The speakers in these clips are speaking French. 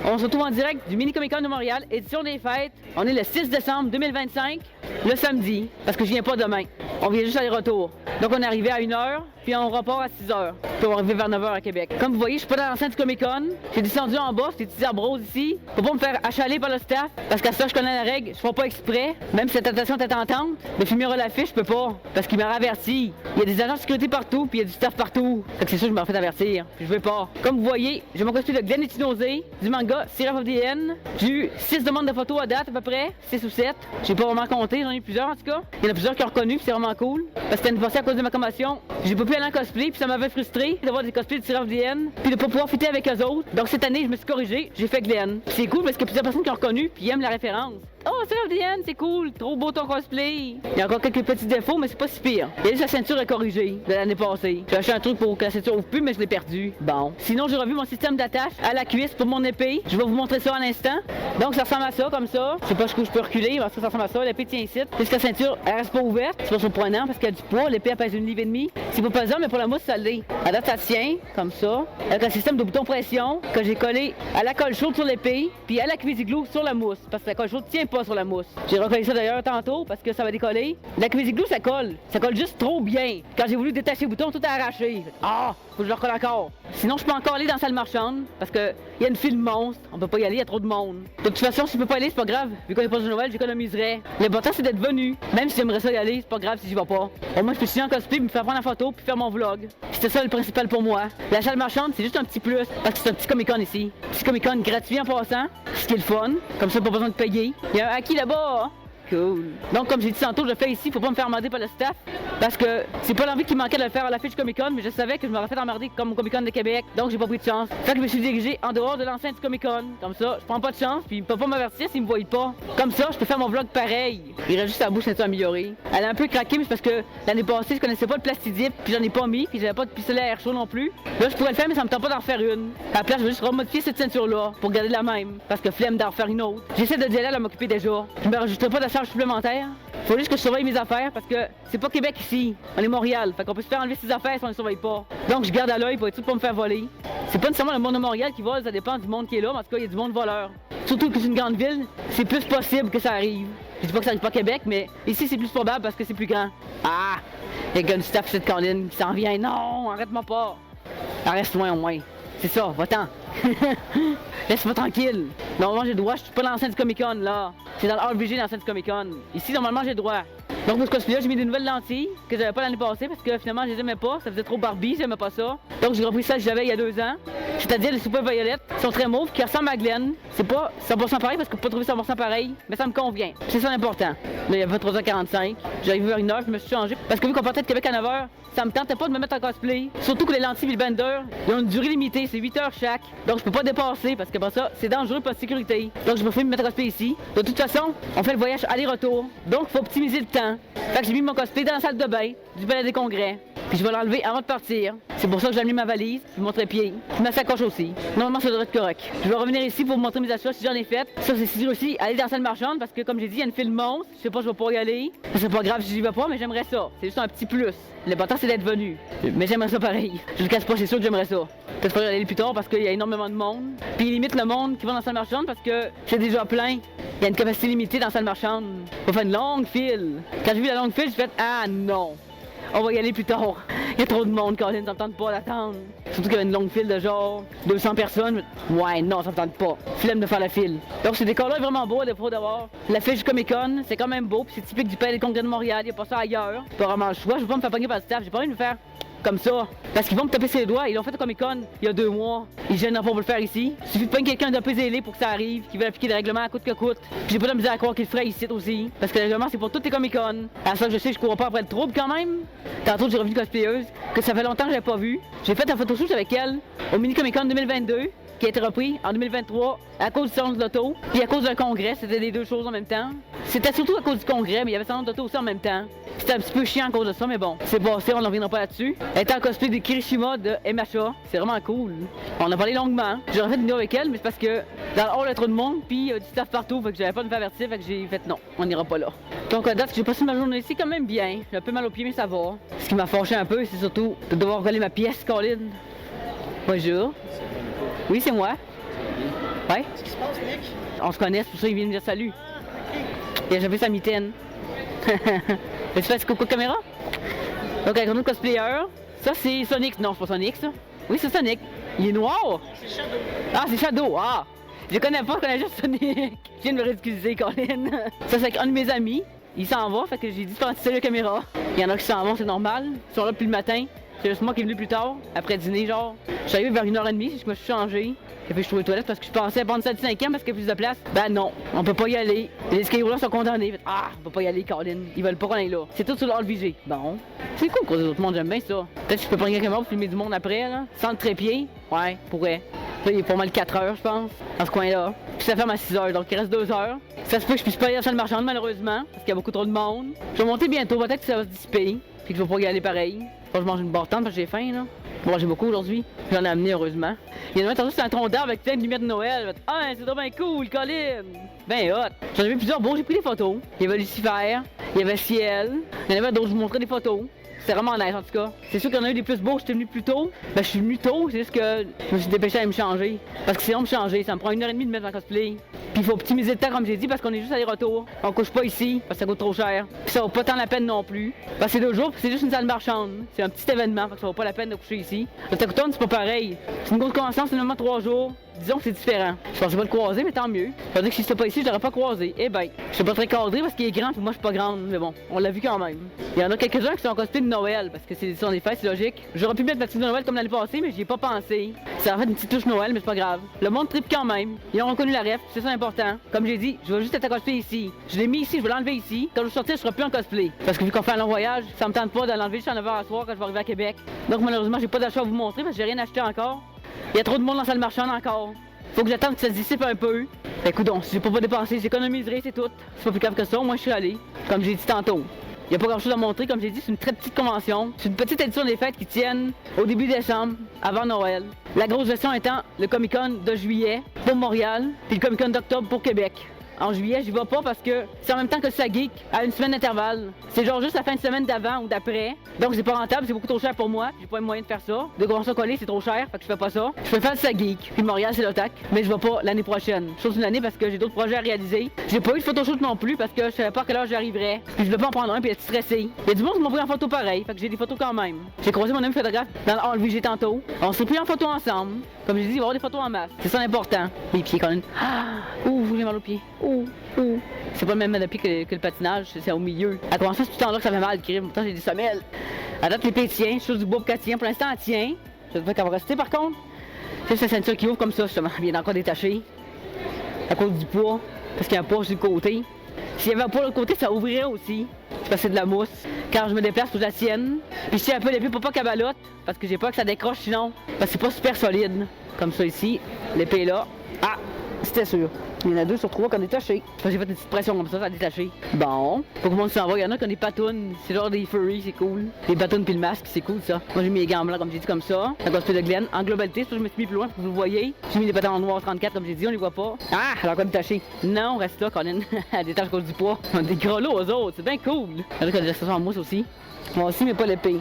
On se retrouve en direct du Mini Comic Con de Montréal, édition des fêtes. On est le 6 décembre 2025, le samedi, parce que je viens pas demain. On vient juste aller-retour. Donc on est arrivé à 1h, puis on repart à 6h. Puis on va arriver vers 9h à Québec. Comme vous voyez, je suis pas dans l'enceinte du Comic Con. J'ai descendu en bas, c'est des petits arbres roses ici. Faut pas me faire achaler par le staff, parce qu'à ça, je connais la règle, je fais pas exprès. Même si cette attention est tentante, mais filmer l'affiche, je peux pas, parce qu'il m'a averti. Il y a des agents de sécurité partout, puis il y a du staff partout. Fait que c'est sûr que je m'en fais avertir, puis je veux pas. Comme vous voyez, j'ai mon costume de Glenn Etinosé, du manga Seraph of the End. J'ai eu 6 demandes de photos à date à peu près, 6 ou 7. J'ai pas vraiment compté, j'en ai plusieurs en tout cas. Il y en a plusieurs qui ont reconnu, puis c'est vraiment cool. Parce que c'était une passée à cause de ma commotion. J'ai pas pu aller en cosplay, puis ça m'avait frustré d'avoir des cosplays de Seraph of the End, puis de pas pouvoir fitter avec eux autres. Donc cette année, je me suis corrigé, j'ai fait Glenn. C'est cool parce qu'il y a plusieurs personnes qui ont reconnu, puis ils aiment la référence. Oh, Seraph of the End, c'est cool, trop beau ton cosplay. Il y a encore quelques petits défauts, mais c'est pas si pire. Il y a juste la ceinture à corriger de l'année passée. J'ai acheté un truc pour que la ceinture ouvre plus, mais je l'ai perdu. Bon. Sinon, j'ai revu mon système d'attache à la cuisse pour mon épée. Je vais vous montrer ça à l'instant. Donc, ça ressemble à ça, comme ça. Je sais pas jusqu'où je peux reculer, mais ça ressemble à ça. L'épée tient ici. Puisque la ceinture, elle reste pas ouverte. C'est pas surprenant parce qu'elle a du poids. L'épée, elle pèse 1,5 livre. C'est pas pesant, mais pour la mousse, ça l'est. À date, ça tient, comme ça. Avec un système de bouton pression que j'ai collé à la colle chaude sur l'épée, puis à la cuisse igloo sur la mousse. Parce que la colle chaude tient pas sur la mousse. J'ai recollé ça d'ailleurs tantôt parce que ça va décoller. La cuisse igloo, ça colle. Ça colle juste trop bien. Quand j'ai voulu détacher le bouton, tout a arraché. Ah! Faut que je le recolle encore. Sinon, je peux encore aller dans la salle marchande parce que il y a une file monstre. On peut pas y aller, il y a trop de monde. De toute façon, si je peux pas aller, c'est pas grave. Vu qu'on est pas de Noël, j'économiserai. L'important, c'est d'être venu. Même si j'aimerais ça y aller, c'est pas grave si j'y vais pas. Au moins, je peux signer en cosplay, me faire prendre la photo puis faire mon vlog. C'était ça le principal pour moi. La salle marchande, c'est juste un petit plus parce que c'est un petit Comic Con ici. Petit Comic Con gratuit en passant, ce qui est le fun. Comme ça, pas besoin de payer. Il y a un acquis là-bas. Cool. Donc, comme j'ai dit tantôt, je le fais ici, faut pas me faire emmerder par le staff. Parce que c'est pas l'envie qui manquait de le faire à la fiche Comic Con, mais je savais que je m'aurais fait emmerder comme au Comic Con de Québec. Donc, j'ai pas pris de chance. Fait que je me suis dirigé en dehors de l'enceinte du Comic Con. Comme ça, je prends pas de chance, puis ils peuvent pas m'avertir s'ils me voient pas. Comme ça, je peux faire mon vlog pareil. Il reste juste la bouche un améliorée. Elle a un peu craqué, mais c'est parce que l'année passée, je connaissais pas le plastidip, puis j'en ai pas mis, puis j'avais pas de pistolet à air chaud non plus. Là, je pourrais le faire, mais ça me tente pas d'en refaire une. À la place, je vais juste remodifier cette ceinture-là pour garder la même. Parce que flemme d'en refaire une autre. J'essaie de dire à m'occuper déjà. Je me rajouterai pas de charge supplémentaire. Faut juste que je surveille mes affaires parce que c'est pas Québec ici, on est Montréal, fait qu'on peut se faire enlever ses affaires si on les surveille pas. Donc je garde à l'œil pour être sûr de pas me faire voler. C'est pas nécessairement le monde de Montréal qui vole, ça dépend du monde qui est là, mais en tout cas il y a du monde voleur. Surtout que c'est une grande ville, c'est plus possible que ça arrive. Je dis pas que ça arrive pas à Québec, mais ici c'est plus probable parce que c'est plus grand. Ah! Il y a du staff cette colline qui s'en vient. Non, arrête-moi pas. Reste loin au moins. C'est ça, va-t'en. Laisse-moi tranquille. Normalement, j'ai le droit, je suis pas dans l'enceinte du Comic Con, là. C'est dans le hall VG, l'enceinte du Comic Con. Ici, normalement, j'ai le droit. Donc, pour ce cosplay-là, j'ai mis des nouvelles lentilles que j'avais pas l'année passée parce que finalement, je les aimais pas. Ça faisait trop Barbie, j'aimais pas ça. Donc, j'ai repris ça que j'avais il y a 2 ans. C'est-à-dire les super violettes. Ils sont très mauves, qui ressemblent à Glenn. C'est pas 100% pareil parce que je peux pas trouver 100% pareil, mais ça me convient. C'est ça l'important. Là, il y avait 3h45. J'arrive vers 1h, je me suis changé. Parce que vu qu'on partait de Québec à 9h, ça me tentait pas de me mettre en cosplay. Surtout que les lentilles et le bender, ils ont une durée limitée, c'est 8 heures chaque. Donc je peux pas dépasser parce que pour ça, c'est dangereux pour la sécurité. Donc je préfère me mettre en cosplay ici. De toute façon, on fait le voyage aller-retour. Donc faut optimiser le temps. Fait que j'ai mis mon cosplay dans la salle de bain du Palais des Congrès. Puis je vais l'enlever avant de partir. C'est pour ça que j'ai amené ma valise, puis mon trépied, puis ma sacoche aussi. Normalement, ça devrait être correct. Je vais revenir ici pour vous montrer mes achats si j'en ai fait. Ça, c'est sûr aussi, aller dans la salle marchande parce que, comme j'ai dit, il y a une file monstre. Je sais pas, je vais pas y aller. C'est pas grave si j'y vais pas, mais j'aimerais ça. C'est juste un petit plus. L'important, c'est d'être venu. Mais j'aimerais ça pareil. Je le casse pas, c'est sûr que j'aimerais ça. Peut-être pas y aller plus tard parce qu'il y a énormément de monde. Puis limite le monde qui va dans la salle marchande parce que c'est déjà plein. Il y a une capacité limitée dans la salle marchande. Faut faire une longue file. Quand j'ai vu la longue file, j'ai fait ah non. On va y aller plus tard. Il y a trop de monde, Colin, ça me tente pas d'attendre. Surtout qu'il y avait une longue file de genre 200 personnes. Ouais, non, ça me tente pas. Flemme de faire la file. Donc, ce décor-là est vraiment beau, des fois d'avoir. La fiche Comic Con, c'est quand même beau, puis c'est typique du Palais des Congrès de Montréal. Il n'y a pas ça ailleurs. C'est pas vraiment le choix. Je veux pas me faire pogner par le staff. J'ai pas envie de me faire comme ça. Parce qu'ils vont me taper ses doigts. Ils l'ont fait au Comic Con il y a 2 mois. Ils gênent pas pour le faire ici. Il suffit de pogner quelqu'un d'un peu zélé pour que ça arrive, qui veut appliquer le règlement à coûte que coûte. Puis j'ai pas de misère à croire qu'ils le feraient ici aussi. Parce que le règlement, c'est pour toutes les Comic Con. À ça que je sais que je cours pas après le trouble quand même. Tantôt, j'ai revu cosplayeuse, que ça fait longtemps que je l'avais pas vue. J'ai fait un photoshoot avec elle au Mini Comic Con 2022. Qui a été repris en 2023 à cause du salon de l'auto, puis à cause d'un congrès, c'était les 2 choses en même temps. C'était surtout à cause du congrès, mais il y avait le salon de l'auto aussi en même temps. C'était un petit peu chiant à cause de ça, mais bon, c'est passé, on n'en reviendra pas là-dessus. Elle était en cosplay de Kirishima de MHA, c'est vraiment cool. On a parlé longuement. J'aurais fait une vidéo avec elle, mais c'est parce que dans le hall, il y a trop de monde, puis il y a du staff partout, fait que j'avais pas de me faire avertir, fait que j'ai fait non, on n'ira pas là. Donc à date, j'ai passé ma journée ici quand même bien. J'ai un peu mal aux pieds, mais ça va. Ce qui m'a fâché un peu, c'est surtout de devoir coller ma pièce, Colin. Bonjour. Oui, c'est moi. Ouais. Qu'est-ce qui se passe, Nick? On se connaît, c'est pour ça qu'il vient me dire salut. Il a jamais sa mitaine. Tu fais ce coucou de caméra? Donc, avec un autre cosplayer. Ça, c'est Sonic. Non, c'est pas Sonic, ça. Oui, c'est Sonic. Il est noir. C'est Shadow. Ah, c'est Shadow. Ah. Je connais pas, je connais juste Sonic. Je viens de me ridiculiser, Colin. Ça, c'est avec un de mes amis. Il s'en va, fait que j'ai dit de faire un petit salut à la caméra. Il y en a qui s'en vont, c'est normal. Ils sont là depuis le matin. C'est juste moi qui est venu plus tard, après dîner, genre. Je suis arrivé vers 1h30, je me suis changé. Et puis je suis aux toilettes parce que je pensais prendre ça du 5e parce qu'il y a plus de place. Ben non, on peut pas y aller. Les skirollers sont condamnés. Ah, on peut pas y aller, Colin. Ils veulent pas qu'on aille là. C'est tout sur le VG. Bon. C'est cool pour les autres mondes, j'aime bien ça. Peut-être que je peux prendre quelqu'un pour filmer du monde après, là. Sans le trépied. Ouais, pourrait. Là, il est pas mal 4 heures, je pense, dans ce coin-là. Puis ça ferme à 6 heures, donc il reste 2 heures. Ça se peut que je puisse pas aller à la salle marchande, malheureusement, parce qu'il y a beaucoup trop de monde. Je vais monter bientôt, peut-être que ça va se dissiper. Puis que je vais pas y aller pareil. Faut que je mange une barre-tente parce que j'ai faim, là. Bon, j'ai beaucoup aujourd'hui. J'en ai amené, heureusement. Il y en a un tantôt, c'est un tronc d'arbre avec plein de lumière de Noël. Ah, c'est trop bien cool, Colin! Ben hot! J'en ai vu plusieurs beaux, j'ai pris des photos. Il y avait Lucifer, il y avait Ciel. Il y en avait d'autres, je vous montrais des photos. C'est vraiment nice en tout cas. C'est sûr qu'il y en a eu des plus beaux, j'étais venu plus tôt. Ben je suis venu tôt, c'est juste que je me suis dépêché à me changer. Parce que sinon me changer, ça me prend 1h30 de mettre en cosplay. Puis il faut optimiser le temps comme j'ai dit parce qu'on est juste aller-retour. On couche pas ici parce que ça coûte trop cher. Puis ça vaut pas tant la peine non plus. Parce que c'est 2 jours, puis c'est juste une salle marchande. C'est un petit événement, fait que ça vaut pas la peine de coucher ici. Le Takuton, c'est pas pareil. C'est une grosse convention, c'est normalement 3 jours. Disons que c'est différent. Je pensais pas le croiser, mais tant mieux. Ça veut dire que si c'était pas ici, je l'aurais pas croisé. Eh ben, je suis pas très cadré parce qu'il est grand, puis moi je suis pas grande. Mais bon, on l'a vu quand même. Il y en a quelques-uns qui sont en cosplay de Noël, parce que c'est l'édition des fêtes, c'est logique. J'aurais pu mettre la petite de Noël comme l'année passée, mais j'y ai pas pensé. Ça a fait une petite touche Noël, mais c'est pas grave. Le monde tripe quand même. Ils ont reconnu la ref, c'est ça l'important. Comme j'ai dit, je vais juste être en cosplay ici. Je l'ai mis ici, je vais l'enlever ici. Quand je vais sortir, je serai plus en cosplay. Parce que vu qu'on fait un long voyage, ça me tente pas de l'enlever jusqu'à 9h à soir quand je vais arriver à Québec. Donc malheureusement, j'ai pas d'achat à vous montrer parce que j'ai rien acheté encore. Il y a trop de monde dans la salle marchande encore. Faut que j'attende que ça se dissipe un peu. Écoute donc, si j'ai pas dépensé, j'économiserai, c'est tout. C'est pas plus grave que ça, moi je suis allé. Comme j'ai dit tantôt. Il n'y a pas grand chose à montrer, comme j'ai dit, c'est une très petite convention. C'est une petite édition des fêtes qui tiennent au début décembre, avant Noël. La grosse gestion étant le Comic-Con de juillet pour Montréal, puis le Comic-Con d'octobre pour Québec. En juillet, j'y vais pas parce que c'est en même temps que ça geek à une semaine d'intervalle. C'est genre juste la fin de semaine d'avant ou d'après. Donc c'est pas rentable, c'est beaucoup trop cher pour moi. J'ai pas les moyens de faire ça. De convention collée, c'est trop cher, fait que je fais pas ça. Je préfère le ça geek. Puis Montréal, c'est l'OTAC. Mais je vais pas l'année prochaine. Chose une année parce que j'ai d'autres projets à réaliser. J'ai pas eu de photoshoot non plus parce que je savais pas à quelle heure j'arriverais. Puis je voulais pas en prendre un puis être stressé. Il y a du monde qui m'a pris en photo pareil, fait que j'ai des photos quand même. J'ai croisé mon ami photographe dans le hall VG tantôt. On s'est pris en photo ensemble. Comme j'ai dit, il va y avoir des photos en masse. C'est ça l'important. Les pieds quand même. Ah! Ouh, j'ai mal aux pieds. Ouh, ouh. C'est pas le même pied que le patinage, c'est au milieu. À commencer, c'est tout le temps là que ça fait mal, le crime. Pourtant, j'ai des semelles. À date, les pieds tiennent, chose du bois pour qu'elle tient. Pour l'instant, elle tient. Ça fait qu'elle va rester par contre. C'est sa ceinture qui ouvre comme ça, justement. Elle vient encore détachée. À cause du poids. Parce qu'il y a un poids sur le côté. S'il y avait un poids de l'autre côté, ça ouvrirait aussi. C'est parce que c'est de la mousse. Quand je me déplace, faut que je la tienne. Puis je tiens un peu l'épée pour pas qu'elle balotte. Parce que j'ai peur que ça décroche sinon. Parce que c'est pas super solide. Comme ça ici. L'épée est là. Ah! C'était sûr. Il y en a 2 sur 3 qui ont détaché. J'ai fait une petite pression comme ça a détaché. Bon, faut que le monde s'en va. Il y en a qui ont des patounes. C'est genre des furries, c'est cool. Les patounes puis le masque, c'est cool ça. Moi j'ai mis les gants blancs comme j'ai dit comme ça. La cosplay de Glenn. En globalité, c'est pour que je me suis mis plus loin pour que vous le voyez. J'ai mis des patins en noir 34 comme j'ai dit, on les voit pas. Ah, elle a encore détaché. Non, reste là, Colin. Elle détache à cause du poids. On a des gros lots aux autres, c'est bien cool. Il y en a qui ont des accessoires en mousse aussi. Moi aussi, mais pas l'épée.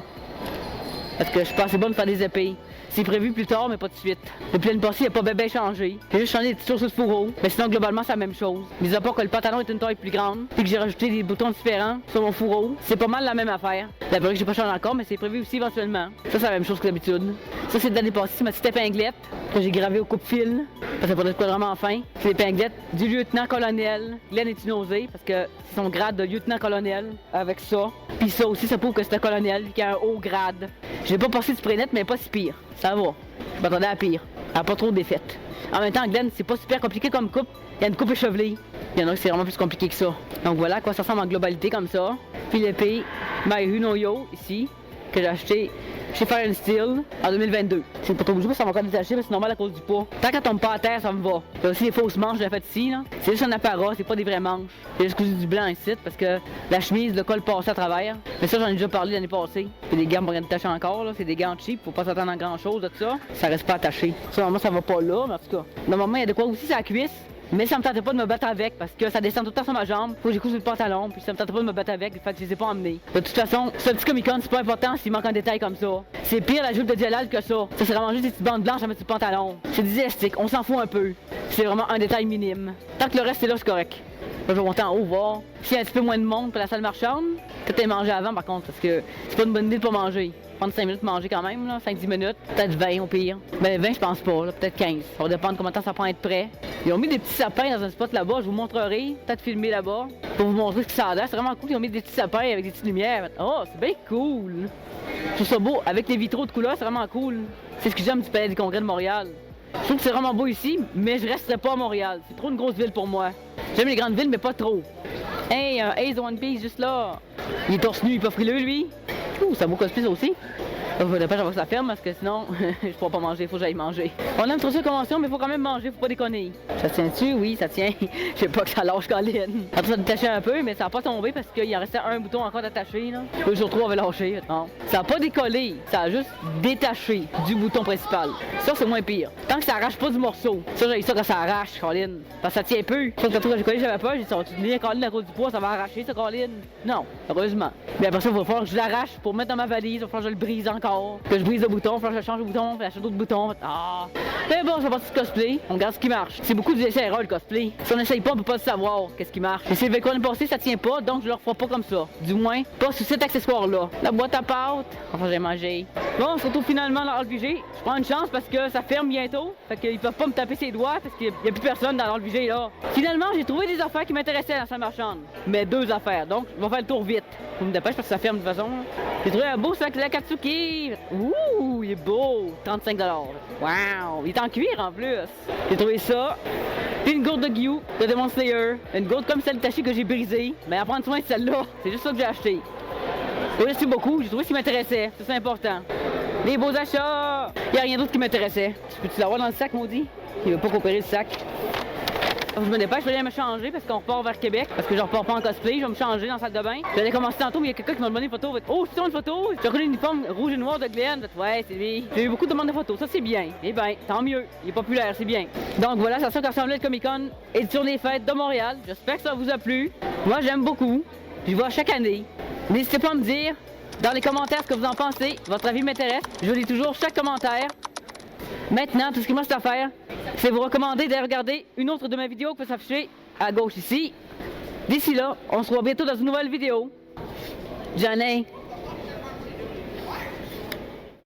Parce que je suis pas assez bonne pour faire des épées. C'est prévu plus tard, mais pas tout de suite. Depuis l'année passée, il n'a pas bien changé. J'ai juste changé des petites choses sur le fourreau. Mais sinon, globalement, c'est la même chose. Mis à part que le pantalon est une taille plus grande, puis que j'ai rajouté des boutons différents sur mon fourreau. C'est pas mal la même affaire. La brique, j'ai pas changé encore, mais c'est prévu aussi éventuellement. Ça, c'est la même chose que d'habitude. Ça, c'est de l'année passée, c'est ma petite épinglette que j'ai gravée au coupe-fil. Parce que ça pourrait être vraiment fin. C'est l'épinglette du lieutenant-colonel Glenn Etinosé, parce que c'est son grade de lieutenant-colonel avec ça. Puis ça aussi, ça prouve que c'est un colonel qui a un haut grade. Je l'ai pas passé du spray net, mais pas si pire. Ça va. Je m'attendais à pire. Elle n'a pas trop de défaites. En même temps, Glenn, c'est pas super compliqué comme coupe. Il y a une coupe échevelée. Il y en a qui c'est vraiment plus compliqué que ça. Donc voilà à quoi ça ressemble en globalité comme ça. Puis l'épée My Hunoyo, ici, que j'ai acheté chez Fire and Steel en 2022. C'est pas trop bougé parce que ça va encore détacher, mais c'est normal à cause du poids. Tant qu'elle tombe pas à terre, ça me va. Il y a aussi les fausses manches que j'ai faites ici, là. C'est juste un apparat, c'est pas des vraies manches. J'ai juste cousu du blanc ici parce que la chemise, le col passait à travers. Mais ça, j'en ai déjà parlé l'année passée. C'est des gants pour rien détacher encore, là. C'est des gants cheap, faut pas s'attendre à grand chose de ça. Ça reste pas attaché. Ça, normalement, ça va pas là, mais en tout cas. Normalement, il y a de quoi aussi, c'est la cuisse. Mais ça me tentait pas de me battre avec parce que ça descend tout le temps sur ma jambe. Faut que j'écoute sur le pantalon, puis ça me tentait pas de me battre avec, fait que je les ai pas emmenés. De toute façon, ce petit Comic Con, c'est pas important s'il manque un détail comme ça. C'est pire la jupe de Jalal que ça. Ça, c'est vraiment juste des petites bandes blanches à mettre sur le pantalon. C'est des élastiques, on s'en fout un peu. C'est vraiment un détail minime. Tant que le reste est là, c'est correct. Là, je vais monter en haut, voir. S'il y a un petit peu moins de monde pour la salle marchande, peut-être manger avant par contre, parce que c'est pas une bonne idée de pas manger. Prendre 5 minutes de manger quand même, 5-10 minutes, peut-être 20 au pire. Ben 20 je pense pas, peut-être 15. Ça va dépendre combien de temps ça prend à être prêt. Ils ont mis des petits sapins dans un spot là-bas, je vous montrerai, peut-être filmer là-bas, pour vous montrer ce que ça a l'air. C'est vraiment cool, ils ont mis des petits sapins avec des petites lumières. Oh, c'est bien cool! Je trouve ça beau, avec les vitraux de couleur, c'est vraiment cool. C'est ce que j'aime du Palais des Congrès de Montréal. Je trouve que c'est vraiment beau ici, mais je resterai pas à Montréal. C'est trop une grosse ville pour moi. J'aime les grandes villes, mais pas trop. Hey, Ace One Piece juste là. Il est torse nu, il est pas frileux lui. Ouh, ça vaut cosplay ça aussi. Faut dépêcher avant que ça ferme parce que sinon, je pourrais pas manger, faut que j'aille manger. On aime trop ça convention, mais faut quand même manger, faut pas déconner. Ça tient-tu? Oui, ça tient. Je sais pas que ça lâche Colin. Après ça détaché un peu, mais ça a pas tombé parce qu'il en restait un bouton encore attaché là. Le jour 3 avait lâché. Non. Ça a pas décollé, ça a juste détaché du bouton principal. Ça c'est moins pire. Tant que ça arrache pas du morceau. Ça j'ai ça quand ça arrache, Colin. Parce que ça tient peu. Sauf que quand j'ai collé, j'avais peur, j'ai dit ça va tenir Colin à cause du poids, ça va arracher ça Colin. Non, heureusement. Mais après ça, il va falloir que je l'arrache pour mettre dans ma valise, il va falloir que je le brise encore. Que je brise le bouton, il va falloir que je change le bouton, puis j'achète d'autres boutons. Ah! Mais bon, c'est parti de cosplay. On regarde ce qui marche. C'est beaucoup d'essais-erreurs le cosplay. Si on n'essaye pas, on peut pas savoir qu'est-ce qui marche. Et c'est avec quoi passé, ça tient pas, donc je le referai pas comme ça. Du moins, pas sur cet accessoire-là. La boîte à pâte. Enfin, j'ai mangé. Bon, on se retrouve finalement dans l'RPG. Je prends une chance parce que ça ferme bientôt. Fait qu'ils peuvent pas me taper ses doigts parce qu'il y a plus personne dans l'RPG là. Finalement, j'ai trouvé des affaires qui m'intéressaient dans la salle marchande. Mais 2 affaires. Donc, je vais faire le tour vite. Faut me dépêcher parce que ça ferme de toute façon. J'ai trouvé un beau sac de Akatsuki. Ouh, il est beau. 35 $. Wow. Il est en cuir en plus. J'ai trouvé ça. Puis une gourde de Gyu de Demon Slayer. Une gourde comme celle de Tachi que j'ai brisée. Mais à prendre soin de celle-là. C'est juste ça que j'ai acheté. Merci beaucoup. J'ai trouvé ce qui m'intéressait. C'est important. Les beaux achats. Il n'y a rien d'autre qui m'intéressait. Peux-tu l'avoir dans le sac, maudit? Il veut pas coopérer le sac. Je me dépêche, je vais aller me changer parce qu'on repart vers Québec. Parce que je repars pas en cosplay, je vais me changer dans la salle de bain. J'allais commencer tantôt, mais il y a quelqu'un qui m'a demandé une photo. Oh, c'est une photo! J'ai reconnu l'uniforme rouge et noir de Glenn. Ouais, c'est lui. J'ai eu beaucoup de demandes de photos, ça c'est bien. Eh bien, tant mieux. Il est populaire, c'est bien. Donc voilà, c'est ça qui ressemblait le Comic Con édition des fêtes de Montréal. J'espère que ça vous a plu. Moi, j'aime beaucoup. Je vois chaque année. N'hésitez pas à me dire dans les commentaires ce que vous en pensez. Votre avis m'intéresse. Je lis toujours chaque commentaire. Maintenant, tout ce qu'il me reste à faire, c'est vous recommander d'aller regarder une autre de mes vidéos qui peut s'afficher à gauche ici. D'ici là, on se revoit bientôt dans une nouvelle vidéo. J'en ai